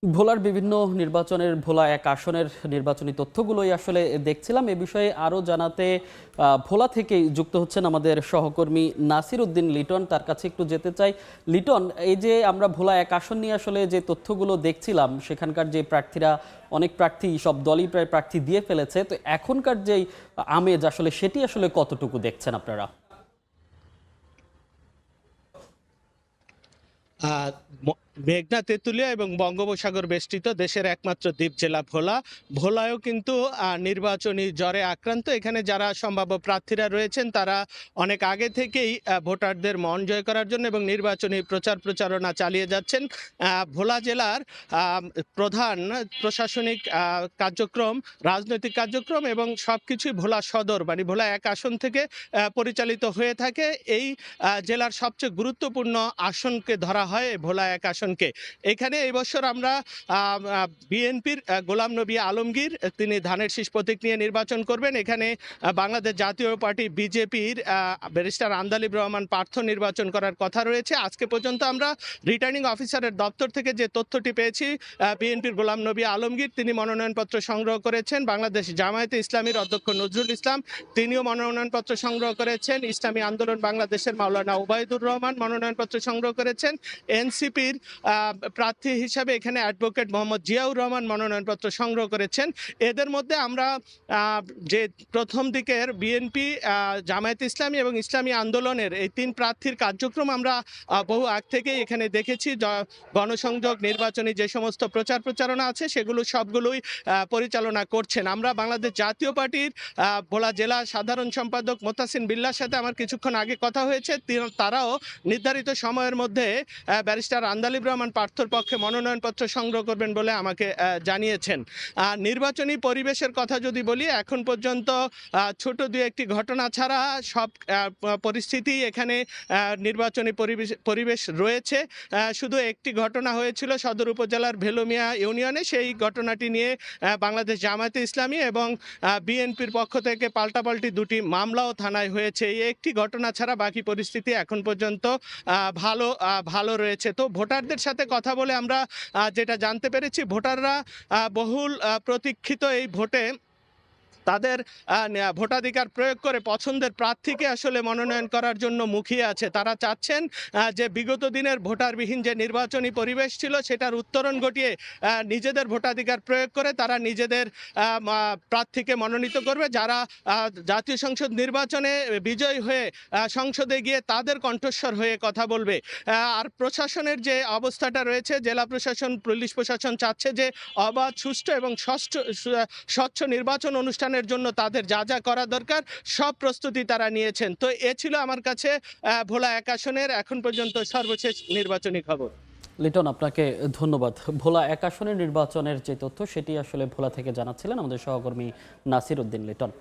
ভোলার বিভিন্ন নির্বাচনের ভোলা এক আসনের নির্বাচনী তথ্যগুলোই আসলে দেখছিলাম। এ বিষয়ে আরও জানাতে ভোলা থেকেই যুক্ত হচ্ছেন আমাদের সহকর্মী নাসির উদ্দিন লিটন। তার কাছে একটু যেতে চাই। লিটন, এই যে আমরা ভোলা এক আসন নিয়ে আসলে যে তথ্যগুলো দেখছিলাম, সেখানকার যে প্রার্থীরা, অনেক প্রার্থী, সব দলই প্রায় প্রার্থী দিয়ে ফেলেছে, তো এখনকার যেই আমেজ আসলে সেটি আসলে কতটুকু দেখছেন আপনারা? আহ, মেঘনা তেঁতুলিয়া এবং বঙ্গোপসাগর বেষ্টিত দেশের একমাত্র দ্বীপ জেলা ভোলা। ভোলায়ও কিন্তু নির্বাচনী জ্বরে আক্রান্ত। এখানে যারা সম্ভাব্য প্রার্থীরা রয়েছেন তারা অনেক আগে থেকেই ভোটারদের মন জয় করার জন্য এবং নির্বাচনী প্রচারণা চালিয়ে যাচ্ছেন। ভোলা জেলার প্রধান প্রশাসনিক কার্যক্রম, রাজনৈতিক কার্যক্রম এবং সবকিছুই ভোলা সদর মানে ভোলা এক আসন থেকে পরিচালিত হয়ে থাকে। এই জেলার সবচেয়ে গুরুত্বপূর্ণ আসনকে ধরা হয় ভোলা এক আসনকে। এখানে এই বছর আমরা বিএনপির গোলাম নবী আলমগীর, তিনি ধানের শীষ প্রতীক নিয়ে নির্বাচন করবেন। এখানে বাংলাদেশ জাতীয় পার্টি বিজেপির ব্যারিস্টার আন্দালিব রহমান পার্থ নির্বাচন করার কথা রয়েছে। আজকে পর্যন্ত আমরা রিটার্নিং অফিসারের দপ্তর থেকে যে তথ্যটি পেয়েছি, বিএনপির গোলাম নবী আলমগীর তিনি মনোনয়নপত্র সংগ্রহ করেছেন। বাংলাদেশ জামায়াতে ইসলামীর অধ্যক্ষ নজরুল ইসলাম তিনিও মনোনয়নপত্র সংগ্রহ করেছেন। ইসলামী আন্দোলন বাংলাদেশের মাওলানা ওবায়দুর রহমান মনোনয়নপত্র সংগ্রহ করেছেন। এনসিপির প্রার্থী হিসাবে এখানে অ্যাডভোকেট মোহাম্মদ জিয়াউর রহমান মনোনয়নপত্র সংগ্রহ করেছেন। এদের মধ্যে আমরা যে প্রথম দিকের বিএনপি, জামায়াত ইসলামী এবং ইসলামী আন্দোলনের এই তিন প্রার্থীর কার্যক্রম আমরা বহু আগ থেকেই এখানে দেখেছি। গণসংযোগ, নির্বাচনী যে সমস্ত প্রচারণা আছে সেগুলো সবগুলোই পরিচালনা করছেন। আমরা বাংলাদেশ জাতীয় পার্টির ভোলা জেলা সাধারণ সম্পাদক মোতাসিন বিল্লাহর সাথে আমার কিছুক্ষণ আগে কথা হয়েছে। তারাও নির্ধারিত সময়ের মধ্যে ব্যারিস্টার আন্দালিব রহমান পার্থর পক্ষে মনোনয়নপত্র সংগ্রহ করবেন বলে আমাকে জানিয়েছেন। নির্বাচনী পরিবেশের কথা যদি বলি, এখন পর্যন্ত ছোট দু একটি ঘটনা ছাড়া সব পরিস্থিতি এখানে নির্বাচনী পরিবেশ রয়েছে। শুধু একটি ঘটনা হয়েছিল সদর উপজেলার ভেলোমিয়া ইউনিয়নে। সেই ঘটনাটি নিয়ে বাংলাদেশ জামায়াতে ইসলামী এবং বিএনপির পক্ষ থেকে পাল্টাপাল্টি দুটি মামলাও থানায় হয়েছে। এই একটি ঘটনা ছাড়া বাকি পরিস্থিতি এখন পর্যন্ত ভালো রয়েছে। তো ভোটারদের সাথে কথা বলে আমরা যেটা জানতে পেরেছি, ভোটাররা বহুল প্রতীক্ষিত এই ভোটে তাদের ভোটাধিকার প্রয়োগ করে পছন্দের প্রার্থীকে আসলে মনোনয়ন করার জন্য মুখিয়ে আছে। তারা চাচ্ছেন যে বিগত দিনের ভোটারবিহীন যে নির্বাচনী পরিবেশ ছিল সেটার উত্তরণ ঘটিয়ে নিজেদের ভোটাধিকার প্রয়োগ করে তারা নিজেদের প্রার্থীকে মনোনীত করবে, যারা জাতীয় সংসদ নির্বাচনে বিজয়ী হয়ে সংসদে গিয়ে তাদের কণ্ঠস্বর হয়ে কথা বলবে। আর প্রশাসনের যে অবস্থাটা রয়েছে, জেলা প্রশাসন, পুলিশ প্রশাসন চাচ্ছে যে অবাধ, সুষ্ঠু এবং স্বচ্ছ নির্বাচন অনুষ্ঠানের জন্য তাদের যা যা করা দরকার সব প্রস্তুতি তারা নিয়েছেন। তো এ ছিল আমার কাছে ভোলা এক আসনের এখন পর্যন্ত সর্বশেষ নির্বাচনী খবর। লিটন, আপনাকে ধন্যবাদ। ভোলা এক আসনের নির্বাচনের যে তথ্য সেটি আসলে ভোলা থেকে জানাচ্ছিলেন আমাদের সহকর্মী নাসির উদ্দিন লিটন।